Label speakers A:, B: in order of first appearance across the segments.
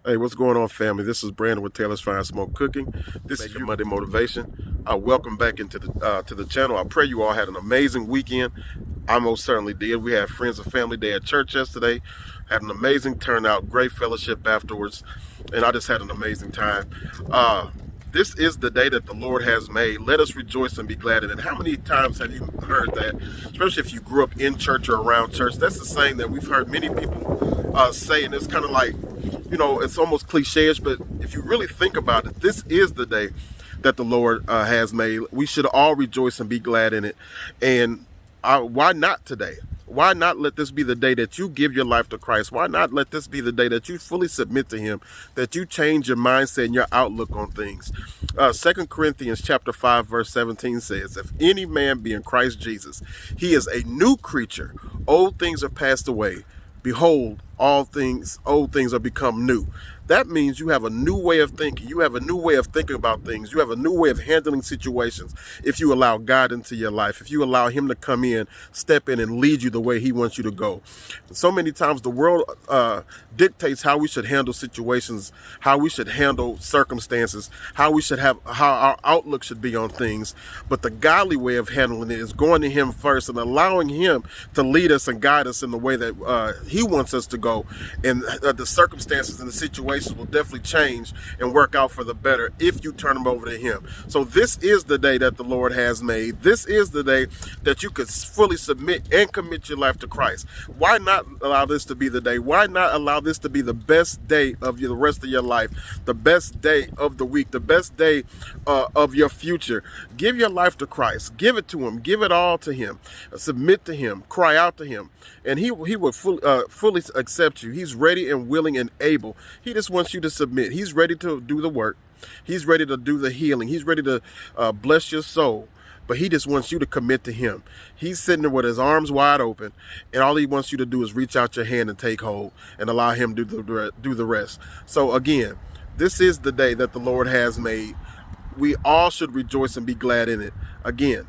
A: Hey, what's going on, family? This is Brandon with Taylorsfiresmoke Cooking. This is your Monday motivation. Welcome back into the channel. I pray you all had an amazing weekend. I most certainly did. We had Friends and Family Day at church yesterday. Had an amazing turnout, great fellowship afterwards, and I just had an amazing time. This is the day that the Lord has made. Let us rejoice and be glad in it. How many times have you heard that, especially if you grew up in church or around church? That's the saying that we've heard many people say, and it's kind of like, you know, it's almost cliche-ish, but if you really think about it, this is the day that the Lord has made. We should all rejoice and be glad in it. And why not today? Why not let this be the day that you give your life to Christ? Why not let this be the day that you fully submit to Him, that you change your mindset and your outlook on things? 2 Corinthians chapter 5, verse 17 says, if any man be in Christ Jesus, he is a new creature. Old things are passed away. Behold, old things are become new. That means you have a new way of thinking. You have a new way of thinking about things. You have a new way of handling situations if you allow God into your life, if you allow Him to come in, step in, and lead you the way He wants you to go. So many times the world dictates how we should handle situations, how we should handle circumstances, how our outlook should be on things. But the godly way of handling it is going to Him first and allowing Him to lead us and guide us in the way that He wants us to go. And the circumstances and the situations will definitely change and work out for the better if you turn them over to Him. So this is the day that the Lord has made. This is the day that you could fully submit and commit your life to Christ. Why not allow this to be the day? Why not allow this to be the best day of the rest of your life, the best day of the week, the best day of your future? Give your life to Christ. Give it to Him. Give it all to Him. Submit to Him. Cry out to Him. And He will fully accept you. He's ready and willing and able. He just wants you to submit. He's ready to do the work. He's ready to do the healing. He's ready to bless your soul. But He just wants you to commit to Him. He's sitting there with His arms wide open, and all He wants you to do is reach out your hand and take hold and allow Him to do the rest. So again, this is the day that the Lord has made. We all should rejoice and be glad in it. Again,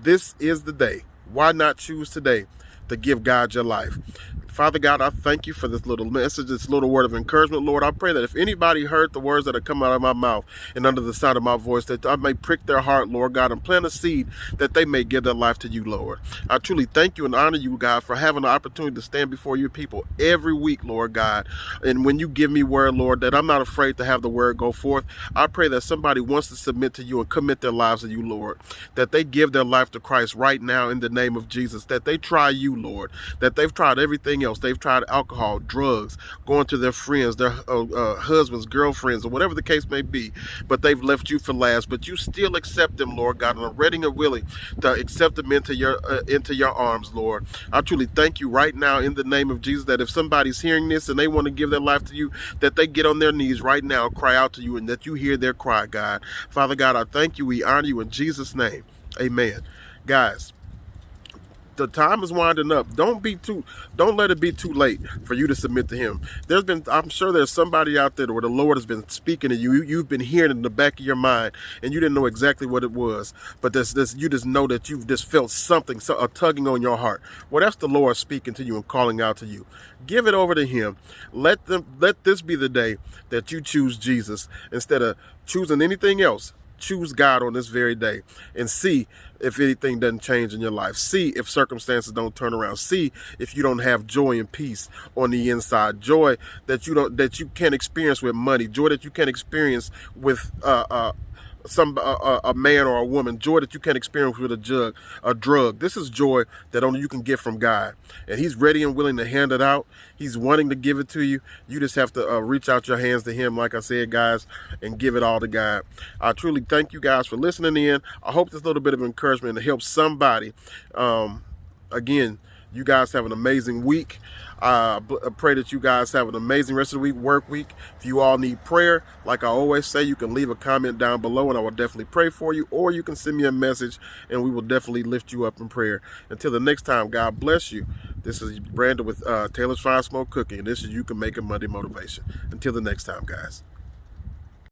A: this is the day. Why not choose today to give God your life? Father God, I thank You for this little message, this little word of encouragement. Lord, I pray that if anybody heard the words that have come out of my mouth and under the sound of my voice, that I may prick their heart, Lord God, and plant a seed that they may give their life to You, Lord. I truly thank You and honor You, God, for having the opportunity to stand before Your people every week, Lord God. And when You give me word, Lord, that I'm not afraid to have the word go forth. I pray that somebody wants to submit to You and commit their lives to You, Lord, that they give their life to Christ right now in the name of Jesus, that they try You, Lord, that they've tried everything else. They've tried alcohol, drugs, going to their friends, their husbands, girlfriends, or whatever the case may be, but they've left You for last. But You still accept them, Lord God, and are ready and willing to accept them into your arms, Lord. I truly thank You right now in the name of Jesus, that if somebody's hearing this and they want to give their life to You, that they get on their knees right now and cry out to You, and that You hear their cry, God. Father God, I thank You. We honor You in Jesus' name. Amen. Guys, the time is winding up. Don't let it be too late for you to submit to Him. I'm sure there's somebody out there where the Lord has been speaking to you. You've been hearing it in the back of your mind, and you didn't know exactly what it was. But you just know that you've just felt something, a tugging on your heart. Well, that's the Lord speaking to you and calling out to you. Give it over to Him. Let this be the day that you choose Jesus instead of choosing anything else. Choose God on this very day and see if anything doesn't change in your life. See if circumstances don't turn around. See if you don't have joy and peace on the inside. Joy that you can't experience with money. Joy that you can't experience with a man or a woman. Joy that you can't experience with a drug. This is joy that only you can get from God, and He's ready and willing to hand it out. He's wanting to give it to you. You just have to reach out your hands to Him, like I said, guys, and give it all to God. I truly thank you guys for listening in. I hope this little bit of encouragement helps somebody. Again, you guys have an amazing week. I pray that you guys have an amazing rest of the week, work week. If you all need prayer, like I always say, you can leave a comment down below and I will definitely pray for you, or you can send me a message and we will definitely lift you up in prayer. Until the next time, God bless you. This is Brandon with Taylorsfiresmoke Cooking, and this is You Can Make a Monday Motivation. Until the next time, guys.